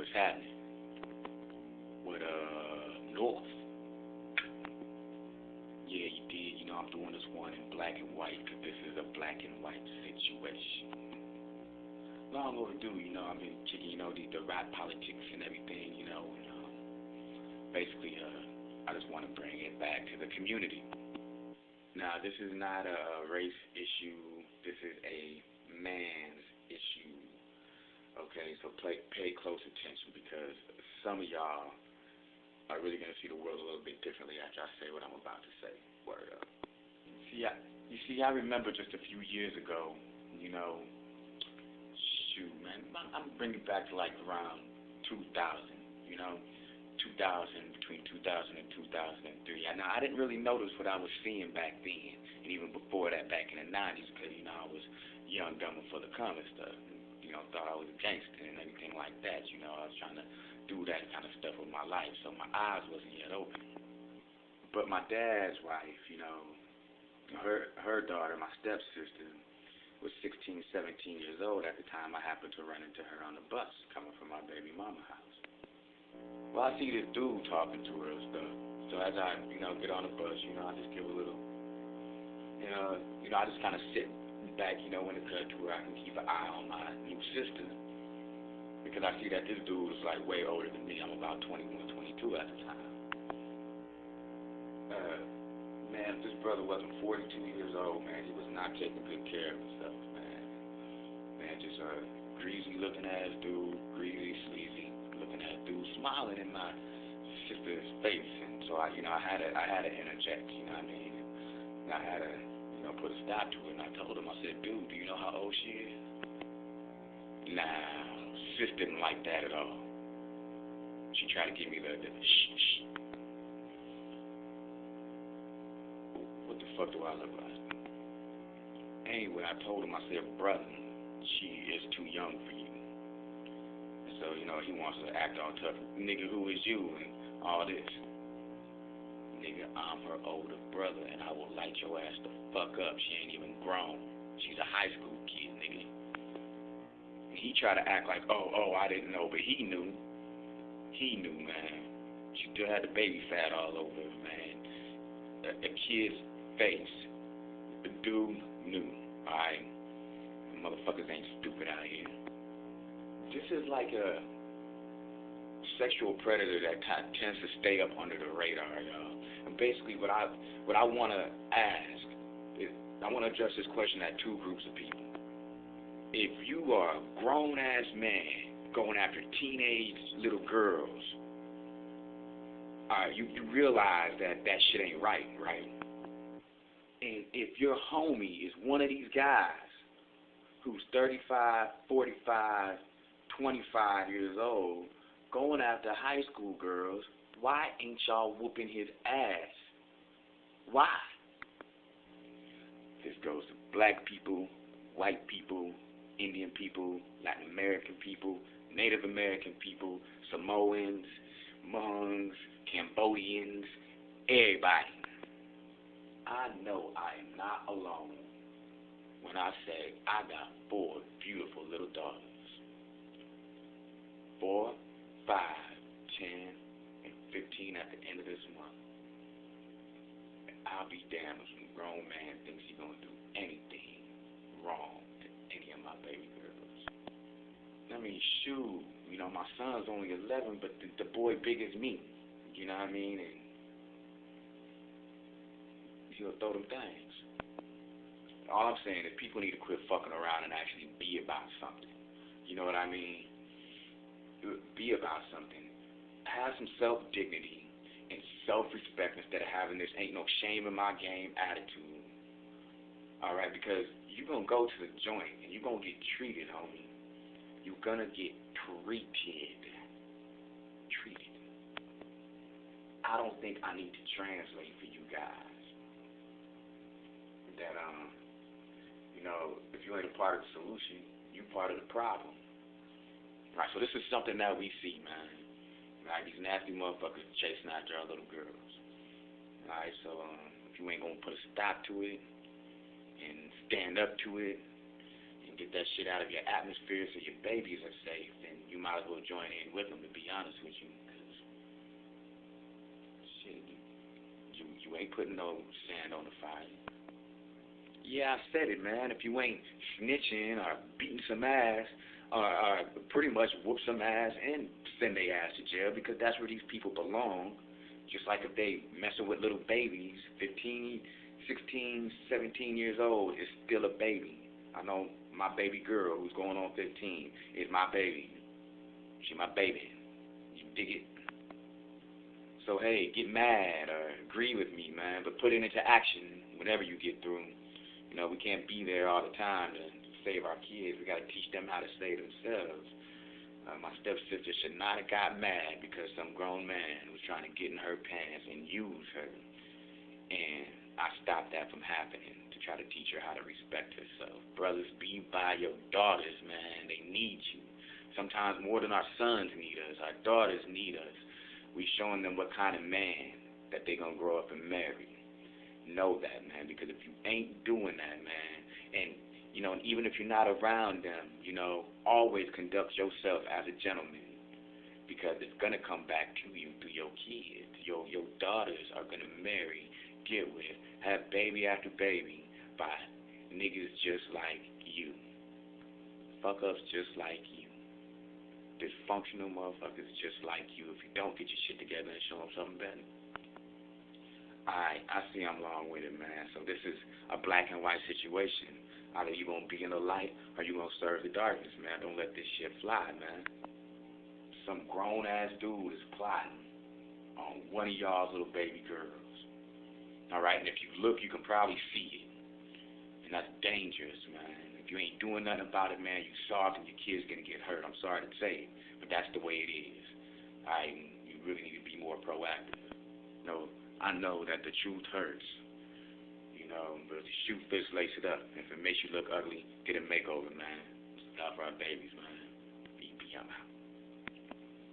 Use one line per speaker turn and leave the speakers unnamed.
what's happening with North. Yeah, you did. I'm doing this one in black and white because this is a black and white situation. Long overdue. I've been kicking, the rap politics and everything. Basically, I just want to bring it back to the community. Now, this is not a race issue. This is a man's issue. Okay, so pay close attention because some of y'all are really going to see the world a little bit differently after I say what I'm about to say. Word up. I remember just a few years ago, shoot, man, I'm bringing it back to like around 2000, 2000, between 2000 and 2003. Now, I didn't really notice what I was seeing back then, and even before that, back in the 90s, because, I was young, dumb, and full of common stuff. Thought I was a gangster and everything like that. I was trying to do that kind of stuff with my life, so my eyes wasn't yet open. But my dad's wife, her daughter, my stepsister, was 16, 17 years old at the time I happened to run into her on the bus coming from my baby mama house. Well, I see this dude talking to her and stuff. So as I, get on the bus, I just give a little, I just kind of sit back, when it cut to where I can keep an eye on my new sister. Because I see that this dude is like way older than me. I'm about 21, 22 at the time. Man, this brother wasn't 42 years old, man. He was not taking good care of himself, man. Man, just a greasy looking ass dude, greasy, sleazy looking ass dude, smiling in my sister's face. And so I had to interject, what I mean? And I had to, put a stop to it. And I told him, I said, dude, do you know how old she is? Nah, sis didn't like that at all. She tried to give me the shh. What the fuck do I look like? Anyway, I told him, I said, brother, she is too young for you. And so, he wants to act all tough. Nigga, who is you? And all this. Nigga, I'm her older brother, and I will light your ass the fuck up. She ain't even grown. She's a high school kid, nigga. And he tried to act like, oh, I didn't know, but he knew. He knew, man. She still had the baby fat all over her, man. A kid's face. The dude knew, alright? Motherfuckers ain't stupid out here. This is like a sexual predator that tends to stay up under the radar, y'all. And basically what I want to ask is, I want to address this question at two groups of people. If you are a grown-ass man going after teenage little girls, you realize that shit ain't right? And if your homie is one of these guys who's 35, 45, 25 years old, going after high school girls, why ain't y'all whooping his ass? Why? This goes to black people, white people, Indian people, Latin American people, Native American people, Samoans, Hmongs, Cambodians, everybody. I know I am not alone when I say I got 4 beautiful little daughters. 4, 5, 10, and 15 at the end of this month. And I'll be damned if some grown man thinks he's gonna do anything wrong to any of my baby girls. I mean, shoot, my son's only 11, but the boy big as me. You know what I mean? And he'll throw them things. All I'm saying is people need to quit fucking around and actually be about something. You know what I mean? Be about something. Have some self-dignity and self-respect instead of having this ain't no shame in my game attitude. Alright, because you're going to go to the joint and you're going to get treated, homie. You're going to get treated. I don't think I need to translate for you guys that, if you ain't a part of the solution, you're part of the problem. Right, so this is something that we see, man. Right, these nasty motherfuckers chasing after our little girls. Alright, so if you ain't gonna put a stop to it and stand up to it and and get that shit out of your atmosphere so your babies are safe, then you might as well join in with them, to be honest with you. 'Cause shit, you ain't putting no sand on the fire. Yeah, I said it, man. If you ain't snitching or beating some ass, or pretty much whoop some ass and send their ass to jail, because that's where these people belong. Just like if they messing with little babies, 15, 16, 17 years old, is still a baby. I know my baby girl, who's going on 15, is my baby. She my baby. You dig it? So, hey, get mad or agree with me, man, but put it into action whenever you get through. You know, we can't be there all the time to save our kids. We got to teach them how to save themselves. My stepsister should not have got mad because some grown man was trying to get in her pants and use her. And I stopped that from happening to try to teach her how to respect herself. Brothers, be by your daughters, man. They need you. Sometimes more than our sons need us. Our daughters need us. We showing them what kind of man that they going to grow up and marry. Know that, man, because if you ain't doing that, man, and, you know, even if you're not around them, you know, always conduct yourself as a gentleman, because it's going to come back to you through your kids. Your daughters are going to marry, get with, have baby after baby by niggas just like you. Fuck ups just like you. Dysfunctional motherfuckers just like you if you don't get your shit together and show them something better. Alright, I see I'm long-winded, man. So this is a black and white situation. Either you gonna be in the light or you gonna serve the darkness, man. Don't let this shit fly, man. Some grown-ass dude is plotting on one of y'all's little baby girls. Alright, and if you look, you can probably see it. And that's dangerous, man. If you ain't doing nothing about it, man, you soft and your kid's gonna get hurt. I'm sorry to say it, but that's the way it is. Alright, you really need to be more proactive. No. I know that the truth hurts, you know, but if you shoot fish, lace it up. If it makes you look ugly, get a makeover, man. Stop for our babies, man. I'm out.